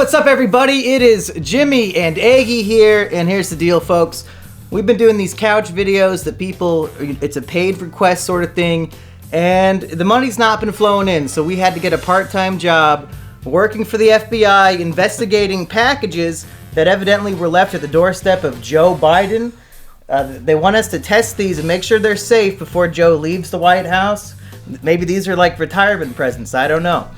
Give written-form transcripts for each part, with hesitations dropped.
what's up, everybody? It is Jimmy and Aggie here, and here's the deal, folks. We've been doing these couch videos that people, it's a paid request sort of thing, and the money's not been flowing in, so we had to get a part-time job working for the FBI, investigating packages that evidently were left at the doorstep of Joe Biden. They want us to test these and make sure they're safe before Joe leaves the White House. Maybe these are like retirement presents, I don't know.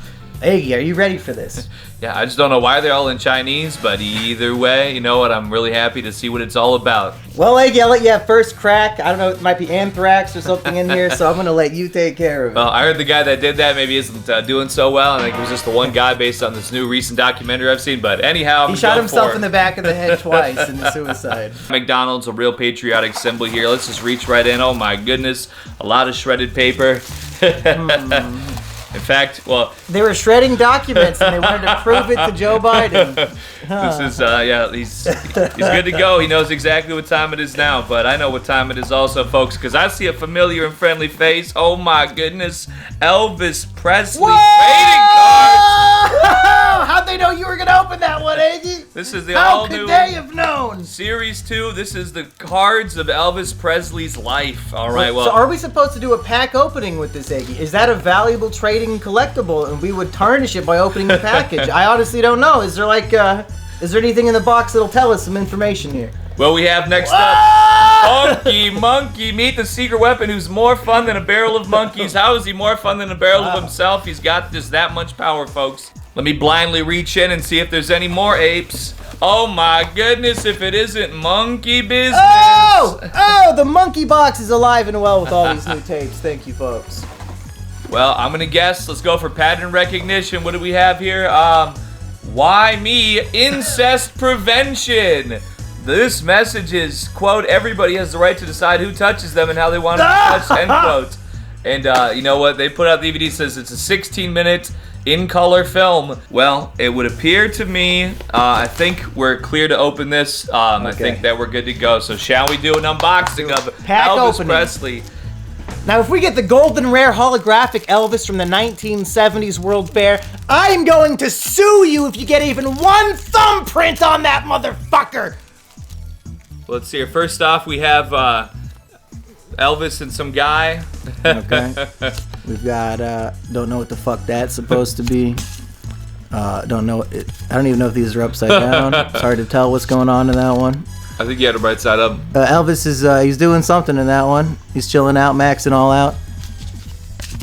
Aggie, are you ready for this? Yeah, I just don't know why they're all in Chinese, but either way, you know what, I'm really happy to see what it's all about. Well, Aggie, I'll let you have first crack. I don't know, it might be anthrax or something in here, so I'm going to let you take care of it. Well, I heard the guy that did that maybe isn't doing so well. I think it was just the one guy based on this new recent documentary I've seen, but anyhow, he shot himself in the back of the head twice in the suicide. McDonald's, a real patriotic symbol here. Let's just reach right in. Oh my goodness, a lot of shredded paper. In fact, well... They were shredding documents, and they wanted to prove it to Joe Biden. This is, yeah, he's good to go. He knows exactly what time it is now, but I know what time it is also, folks, because I see a familiar and friendly face. Oh, my goodness. Elvis Presley trading cards. How'd they know you were going to open that one, Aggie? This is the all-new... How could they have known? Series 2. This is the cards of Elvis Presley's life. All right, well... So are we supposed to do a pack opening with this, Aggie? Is that a valuable trading collectible, and we would tarnish it by opening the package? I honestly don't know. Is there like, is there anything in the box that'll tell us some information here? Well, we have next up, Mumkey. Meet the secret weapon who's more fun than a barrel of monkeys. How is he more fun than a barrel of himself? He's got just that much power, folks. Let me blindly reach in and see if there's any more apes. Oh my goodness, if it isn't monkey business. Oh, the monkey box is alive and well with all these new tapes. Thank you, folks. Well, I'm gonna guess. Let's go for pattern recognition. What do we have here? Why me? Incest prevention. This message is, quote, everybody has the right to decide who touches them and how they want to be touched, end quote. And you know what? They put out the DVD, says it's a 16-minute in-color film. Well, it would appear to me, I think we're clear to open this. I think that we're good to go. So shall we do an unboxing of Elvis Presley? Now, if we get the golden rare holographic Elvis from the 1970s World Fair, I'm going to sue you if you get even one thumbprint on that motherfucker! Let's see here. First off, we have Elvis and some guy. Okay. We've got, don't know what the fuck that's supposed to be. Don't know. I don't even know if these are upside down. It's hard to tell what's going on in that one. I think you had it right side up. Elvis is, he's doing something in that one. He's chilling out, maxing all out.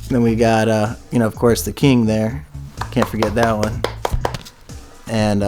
Then we got, you know, of course, the king there. Can't forget that one. And,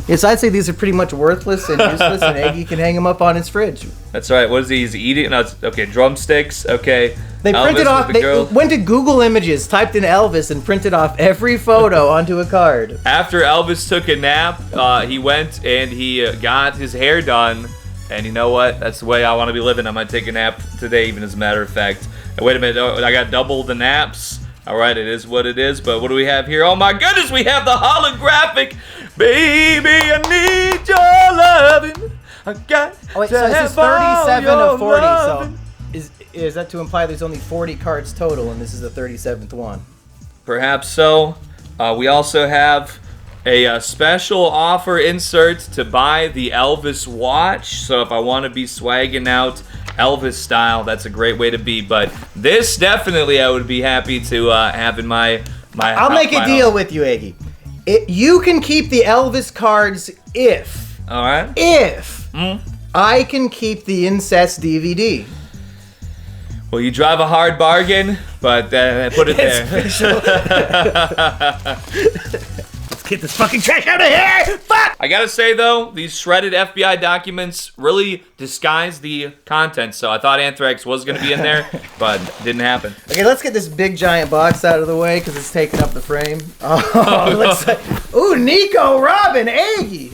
yes, I'd say these are pretty much worthless and useless, and Aggie can hang them up on his fridge. That's right. What is he? He's eating? No, it's, okay, drumsticks. Okay. They printed off, they went to Google Images, typed in Elvis, and printed off every photo onto a card. After Elvis took a nap, he went and he got his hair done. And you know what? That's the way I want to be living. I might take a nap today, even as a matter of fact. And wait a minute. Oh, I got double the naps. All right, it is what it is. But what do we have here? Oh, my goodness. We have the holographic. Baby, I need your loving. I got so this is 37 of 40, so... Is that to imply there's only 40 cards total, and this is the 37th one? Perhaps so. We also have a special offer insert to buy the Elvis watch. So if I want to be swagging out Elvis style, that's a great way to be. But this definitely I would be happy to have in my I'll make a deal with you, Aggie. You can keep the Elvis cards if... All right. If I can keep the incest DVD. Well, you drive a hard bargain, but put it there. Let's get this fucking trash out of here! Fuck! I gotta say, though, these shredded FBI documents really disguise the content, so I thought anthrax was gonna be in there, but it didn't happen. Okay, let's get this big giant box out of the way, because it's taking up the frame. Oh, it looks like... Ooh, Nico, Robin, Aggie!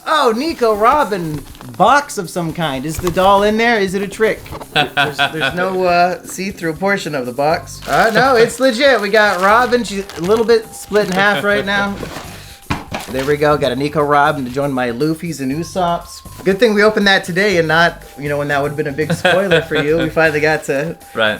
Oh, Nico, Robin, box of some kind. Is the doll in there? Is it a trick? There's no see-through portion of the box. No, it's legit. We got Robin. She's a little bit split in half right now. There we go. Got a Nico Robin to join my Luffy's and Usopp's. Good thing we opened that today and not, you know, when that would have been a big spoiler for you. We finally got to... Right.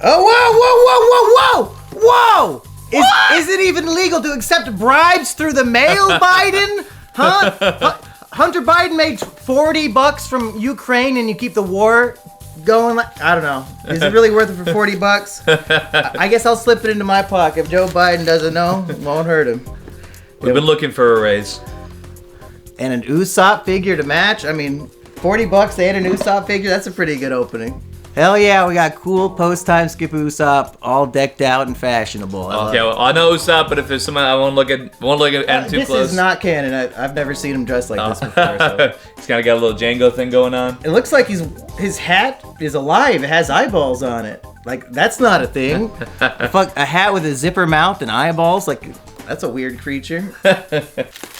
Oh, whoa, whoa, whoa, whoa, whoa! Whoa! Is it even legal to accept bribes through the mail, Biden? Huh? Hunter Biden made $40 from Ukraine, and you keep the war going. I don't know. Is it really worth it for $40? I guess I'll slip it into my pocket. If Joe Biden doesn't know, it won't hurt him. We've been looking for a raise. And an Usopp figure to match. I mean, $40. They had an Usopp figure. That's a pretty good opening. Hell yeah, we got cool post-time Skip Usopp, all decked out and fashionable. Okay, well, I know Usopp, but if there's someone I won't look at him too close. This is not canon. I've never seen him dressed like this before. So. He's kind of got a little Django thing going on. It looks like his hat is alive. It has eyeballs on it. Like, that's not a thing. A hat with a zipper mouth and eyeballs, like... That's a weird creature.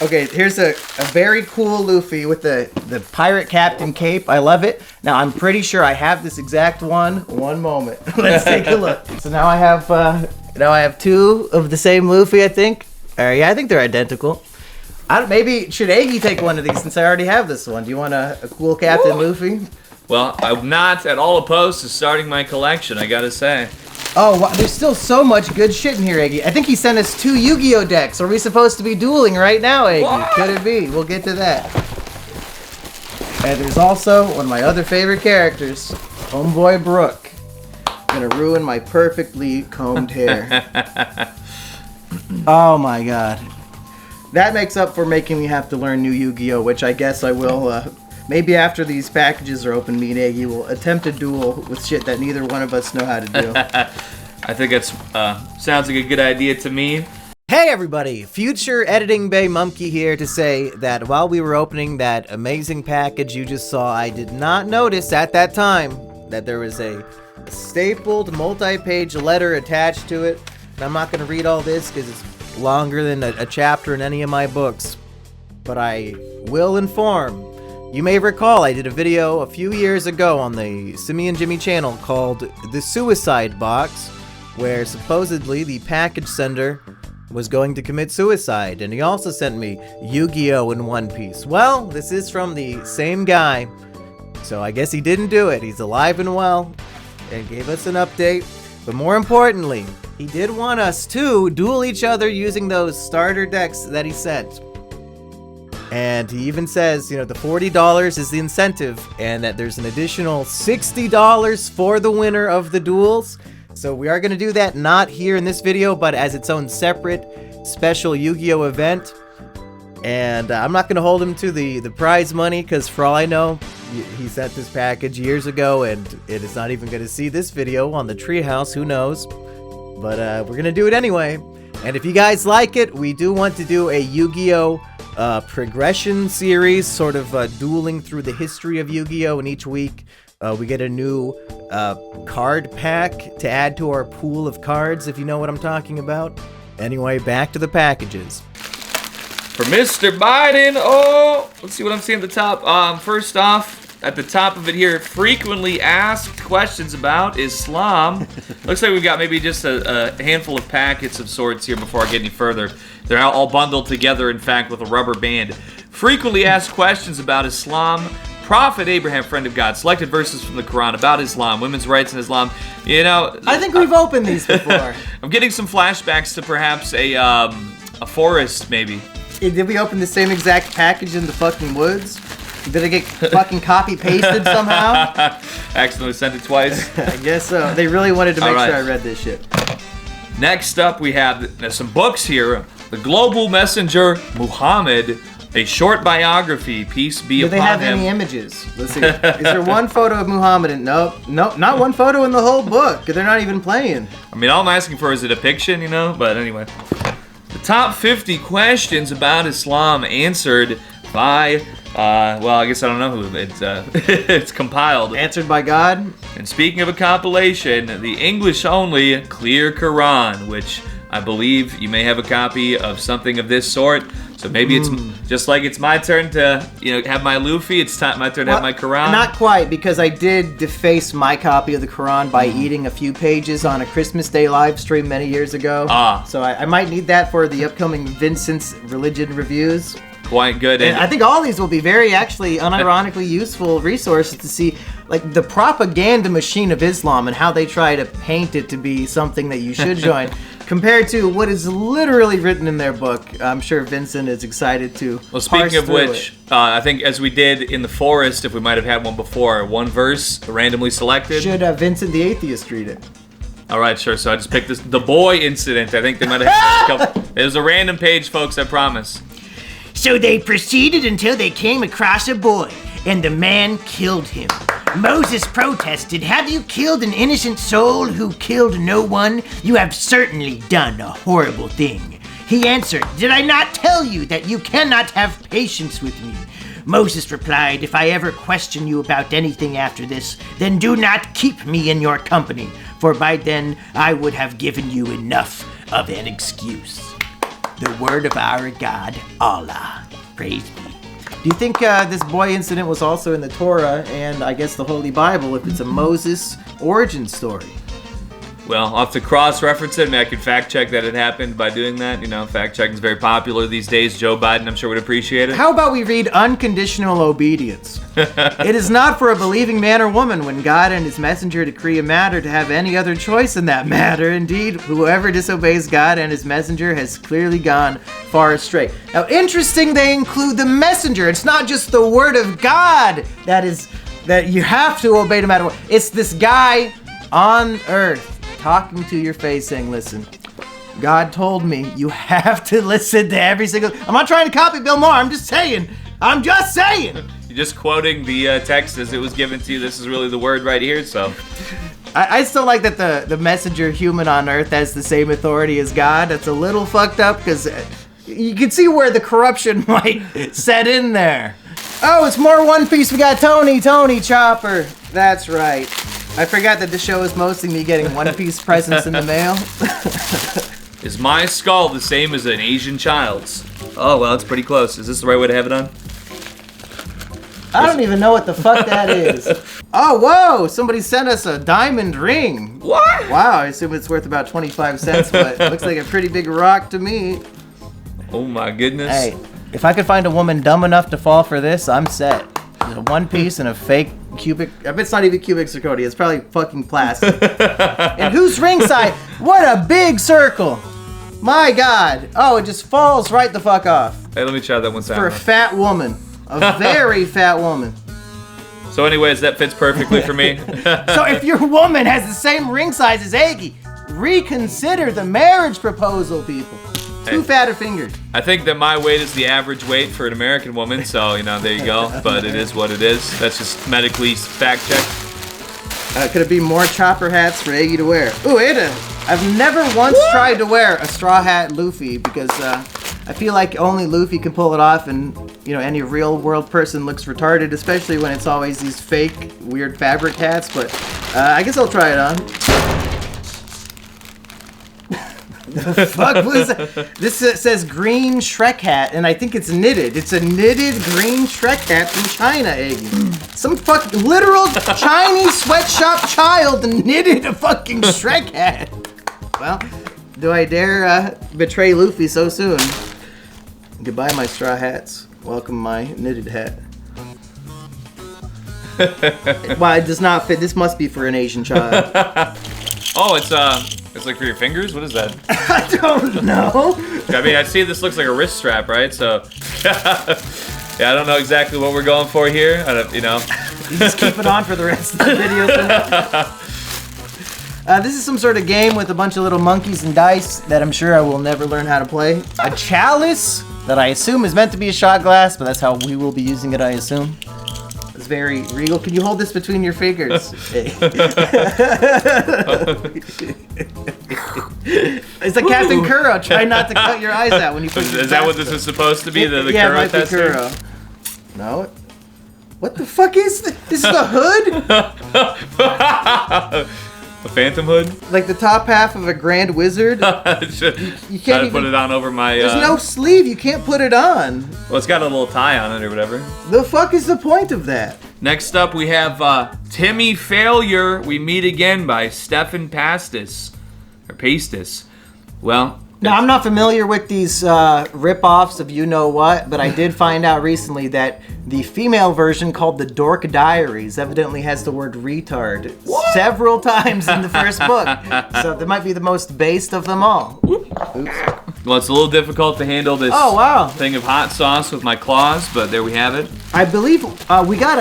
Okay, here's a very cool Luffy with the pirate captain cape. I love it. Now, I'm pretty sure I have this exact one. One moment. Let's take a look. So now I have two of the same Luffy, I think. Yeah, I think they're identical. Maybe should Aggie take one of these since I already have this one? Do you want a cool Captain Luffy? Well, I'm not at all opposed to starting my collection, I gotta say. Oh, wow, there's still so much good shit in here, Aggie. I think he sent us 2 Yu-Gi-Oh decks. Are we supposed to be dueling right now, Aggie? What? Could it be? We'll get to that. And there's also one of my other favorite characters, Homeboy Brook. Gonna ruin my perfectly combed hair. Oh my god. That makes up for making me have to learn new Yu-Gi-Oh, which I guess I will, maybe after these packages are open, me and Aggie will attempt a duel with shit that neither one of us know how to do. I think that's sounds like a good idea to me. Hey everybody, future Editing Bay Mumkey here to say that while we were opening that amazing package you just saw, I did not notice at that time that there was a stapled multi-page letter attached to it. And I'm not going to read all this because it's longer than a chapter in any of my books. But I will inform. You may recall I did a video a few years ago on the Simian Jimmy channel called The Suicide Box, where supposedly the package sender was going to commit suicide, and he also sent me Yu-Gi-Oh! In One Piece. Well, this is from the same guy, so I guess he didn't do it. He's alive and well, and gave us an update. But more importantly, he did want us to duel each other using those starter decks that he sent. And he even says, you know, the $40 is the incentive, and that there's an additional $60 for the winner of the duels. So we are going to do that, not here in this video, but as its own separate special Yu-Gi-Oh event. And I'm not going to hold him to the prize money, because for all I know, he sent this package years ago, and it is not even going to see this video on the treehouse, who knows. But we're going to do it anyway. And if you guys like it, we do want to do a Yu-Gi-Oh! Progression series, sort of dueling through the history of Yu-Gi-Oh! And each week we get a new card pack to add to our pool of cards, if you know what I'm talking about. Anyway, back to the packages. For Mr. Biden, let's see what I'm seeing at the top. First off, at the top of it here, frequently asked questions about Islam. Looks like we've got maybe just a handful of packets of sorts here before I get any further. They're all bundled together, in fact, with a rubber band. Frequently asked questions about Islam. Prophet Abraham, friend of God. Selected verses from the Quran about Islam, women's rights in Islam. You know, I think we've opened these before. I'm getting some flashbacks to perhaps a forest, maybe. Did we open the same exact package in the fucking woods? Did it get fucking copy-pasted somehow? Accidentally sent it twice. I guess so. They really wanted to make sure I read this shit. Next up, we have some books here. The Global Messenger, Muhammad, a short biography, peace be upon him. Do they have any images? Let's see. Is there one photo of Muhammad? Nope, not one photo in the whole book. They're not even playing. I mean, all I'm asking for is a depiction, you know? But anyway. The top 50 questions about Islam answered by... well, I guess I don't know who it's compiled. Answered by God. And speaking of a compilation, the English-only Clear Quran, which I believe you may have a copy of something of this sort. So maybe it's just like it's my turn to, have my Luffy. It's my turn to have my Quran. Not quite, because I did deface my copy of the Quran by eating a few pages on a Christmas Day live stream many years ago. So I might need that for the upcoming Vincent's Religion reviews. quite good. And I think all these will be very, actually, unironically useful resources to see, like, the propaganda machine of Islam and how they try to paint it to be something that you should join, compared to what is literally written in their book. I'm sure Vincent is excited to. Well, speaking of which, I think as we did in the forest, if we might have had one before, one verse randomly selected. Should Vincent the Atheist read it? All right, sure. So I just picked the boy incident. I think they might have had a couple. It was a random page, folks, I promise. So they proceeded until they came across a boy, and the man killed him. Moses protested, "Have you killed an innocent soul who killed no one? You have certainly done a horrible thing." He answered, "Did I not tell you that you cannot have patience with me?" Moses replied, "If I ever question you about anything after this, then do not keep me in your company, for by then I would have given you enough of an excuse." The word of our God, Allah. Praise be. Do you think this boy incident was also in the Torah and I guess the Holy Bible if it's a Moses origin story? Well, I'll have to cross-reference it. I mean, I could fact-check that it happened by doing that. You know, fact-checking is very popular these days. Joe Biden, I'm sure, would appreciate it. How about we read unconditional obedience? It is not for a believing man or woman when God and his messenger decree a matter to have any other choice in that matter. Indeed, whoever disobeys God and his messenger has clearly gone far astray. Now, interesting, they include the messenger. It's not just the word of God that you have to obey no matter what. It's this guy on earth talking to your face saying, listen, God told me you have to listen to every single... I'm not trying to copy Bill Maher, I'm just saying. You're just quoting the text as it was given to you. This is really the word right here, so... I still like that the messenger human on earth has the same authority as God. That's a little fucked up because you can see where the corruption might set in there. Oh, it's more One Piece. We got Tony Chopper. That's right. I forgot that this show is mostly me getting One Piece presents in the mail. Is my skull the same as an Asian child's? Oh, well, it's pretty close. Is this the right way to have it on? I don't even know what the fuck that is. Oh, whoa! Somebody sent us a diamond ring. What? Wow, I assume it's worth about 25 cents, but it looks like a pretty big rock to me. Oh my goodness. Hey, if I could find a woman dumb enough to fall for this, I'm set. There's a One Piece and a fake cubic... I bet it's not even cubic zirconia. It's probably fucking plastic. And who's ringside? What a big circle. My God. Oh, it just falls right the fuck off. Hey, let me try that one time. For a fat woman. A very fat woman. So anyways, that fits perfectly for me. So if your woman has the same ring size as Aggie, reconsider the marriage proposal, people. Two fatter fingers. I think that my weight is the average weight for an American woman, so, you know, there you go. But it is what it is. That's just medically fact-checked. Could it be more chopper hats for Aggie to wear? Ooh, Ada, I've never once tried to wear a straw hat Luffy because I feel like only Luffy can pull it off and, you know, any real world person looks retarded, especially when it's always these fake, weird fabric hats, but I guess I'll try it on. The fuck was that? This says green Shrek hat, and I think it's knitted. It's a knitted green Shrek hat from China, Aggie. Some fucking literal Chinese sweatshop child knitted a fucking Shrek hat. Well, do I dare betray Luffy so soon? Goodbye, my straw hats. Welcome, my knitted hat. Well, it does not fit. This must be for an Asian child. Oh, it's like for your fingers? What is that? I don't know. I mean, I see this looks like a wrist strap, right? So, yeah, I don't know exactly what we're going for here. I don't, you know. You just keep it on for the rest of the video. This is some sort of game with a bunch of little monkeys and dice that I'm sure I will never learn how to play. A chalice that I assume is meant to be a shot glass, but that's how we will be using it, I assume. It's very regal. Can you hold this between your fingers? It's like Captain Kuro. Try not to cut your eyes out when you put it in. Is that what this is supposed to be? The yeah, Kuro it might be tester? Kuro. No. What the fuck is this? This is the hood? A phantom hood? Like the top half of a Grand Wizard? You can't gotta even put it on over my... There's no sleeve. You can't put it on. Well, it's got a little tie on it or whatever. The fuck is the point of that? Next up, we have Timmy Failure, We Meet Again by Stefan Pastis. Or Pastis. Well, Now, I'm not familiar with these rip-offs of you-know-what, but I did find out recently that the female version, called the Dork Diaries, evidently has the word retard several times in the first book. So that might be the most based of them all. Oops. Well, it's a little difficult to handle this thing of hot sauce with my claws, but there we have it. I believe we got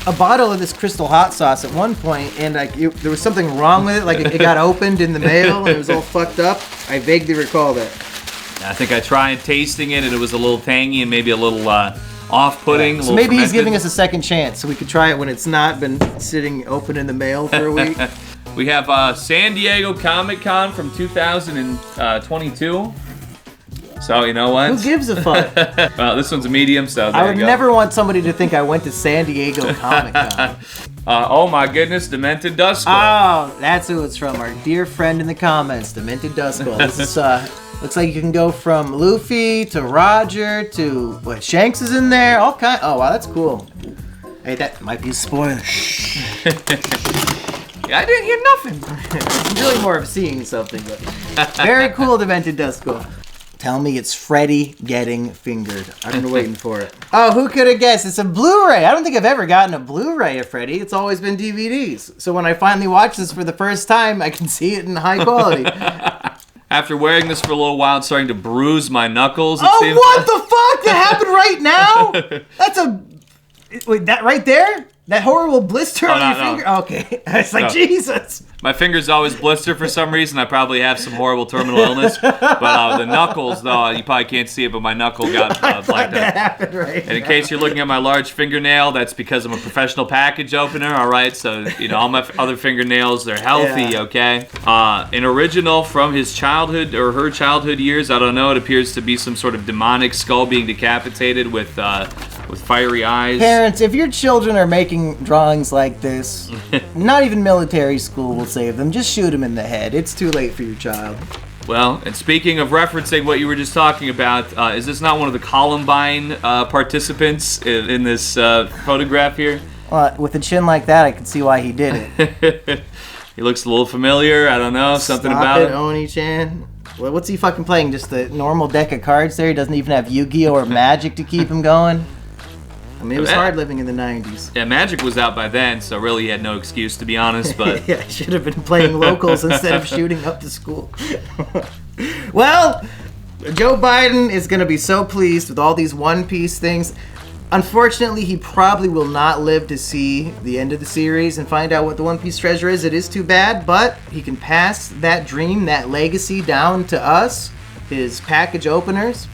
a bottle of this crystal hot sauce at one point, and there was something wrong with it. Like it got opened in the mail, and it was all fucked up. I vaguely recall that. I think I tried tasting it, and it was a little tangy and maybe a little off-putting. Yeah. So maybe he's giving us a second chance, so we could try it when it's not been sitting open in the mail for a week. We have San Diego Comic-Con from 2022. So, you know what? Who gives a fuck? Well, this one's a medium, so there I would you go. never want somebody to think I went to San Diego Comic-Con. Oh my goodness, Demented Dust Skull. Oh, that's who it's from. Our dear friend in the comments, Demented Dust Skull. This is, looks like you can go from Luffy to Roger to, what, Shanks is in there? All kind. Oh, wow, that's cool. Hey, that might be a spoiler. I didn't hear nothing. It's really more of seeing something, but very cool, Demented Dust Skull. Tell me it's Freddy getting fingered. I've been waiting for it. Oh, who could have guessed? It's a Blu-ray. I don't think I've ever gotten a Blu-ray of Freddy. It's always been DVDs. So when I finally watch this for the first time, I can see it in high quality. After wearing this for a little while, it's starting to bruise my knuckles. Oh, what the fuck? That happened right now? That's a... Wait, that right there? That horrible blister on your finger? Okay. It's like, Jesus. My fingers always blister for some reason. I probably have some horrible terminal illness. But the knuckles, though, you probably can't see it, but my knuckle got blacked out. That happened right And in case you're looking at my large fingernail, that's because I'm a professional package opener, all right? So, you know, all my other fingernails, they're healthy, okay? An original from his childhood or her childhood years. I don't know. It appears to be some sort of demonic skull being decapitated with fiery eyes. Parents, if your children are making drawings like this, not even military school will save them. Just shoot them in the head. It's too late for your child. Well, and speaking of referencing what you were just talking about, is this not one of the Columbine participants in this photograph here? Well, with a chin like that, I can see why he did it. He looks a little familiar. I don't know. Something Stop about it, him. Oni-chan. Well, what's he fucking playing? Just the normal deck of cards there? He doesn't even have Yu-Gi-Oh! Or Magic to keep him going? I mean, it was hard living in the 90s. Yeah, Magic was out by then, so really he had no excuse, to be honest, but... Yeah, I should have been playing locals instead of shooting up the school. Well, Joe Biden is going to be so pleased with all these One Piece things. Unfortunately, he probably will not live to see the end of the series and find out what the One Piece treasure is. It is too bad, but he can pass that dream, that legacy down to us, his package openers.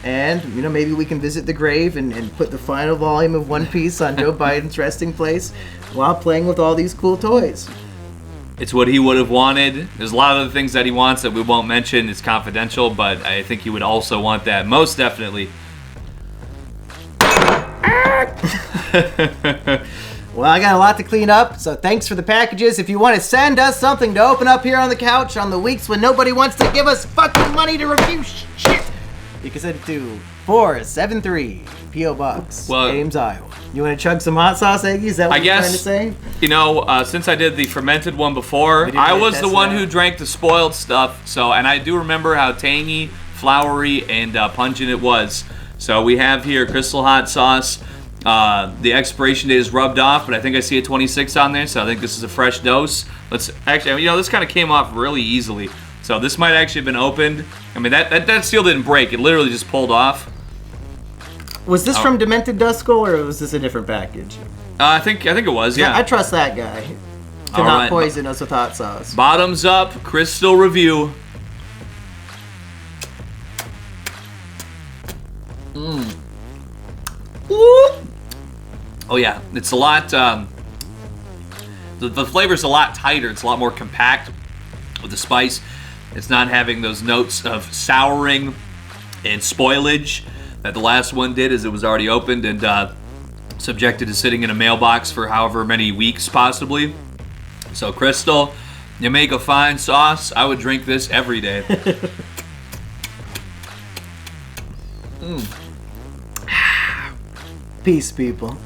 And, you know, maybe we can visit the grave and put the final volume of One Piece on Joe Biden's resting place while playing with all these cool toys. It's what he would have wanted. There's a lot of other things that he wants that we won't mention. It's confidential, but I think he would also want that. Most definitely. Well, I got a lot to clean up, so thanks for the packages. If you want to send us something to open up here on the couch on the weeks when nobody wants to give us fucking money to review shit, you can send it to 473 P.O. Box, Ames, Iowa. You want to chug some hot sauce, Eggy? Is that what you're trying to say? You know, since I did the fermented one before, I was the one who drank the spoiled stuff, and I do remember how tangy, flowery, and pungent it was. So we have here Crystal Hot Sauce. The expiration date is rubbed off, but I think I see a 26 on there, so I think this is a fresh dose. Let's actually, you know, this kind of came off really easily. So this might actually have been opened. I mean, that seal didn't break. It literally just pulled off. Was this from Demented Dust Skull, or was this a different package? I think it was, yeah. I trust that guy to not poison us with hot sauce. Bottoms up, Crystal review. Oh yeah, it's a lot. The flavor's a lot tighter. It's a lot more compact with the spice. It's not having those notes of souring and spoilage that the last one did, as it was already opened and subjected to sitting in a mailbox for however many weeks, possibly. So, Crystal, you make a fine sauce. I would drink this every day. Peace, people.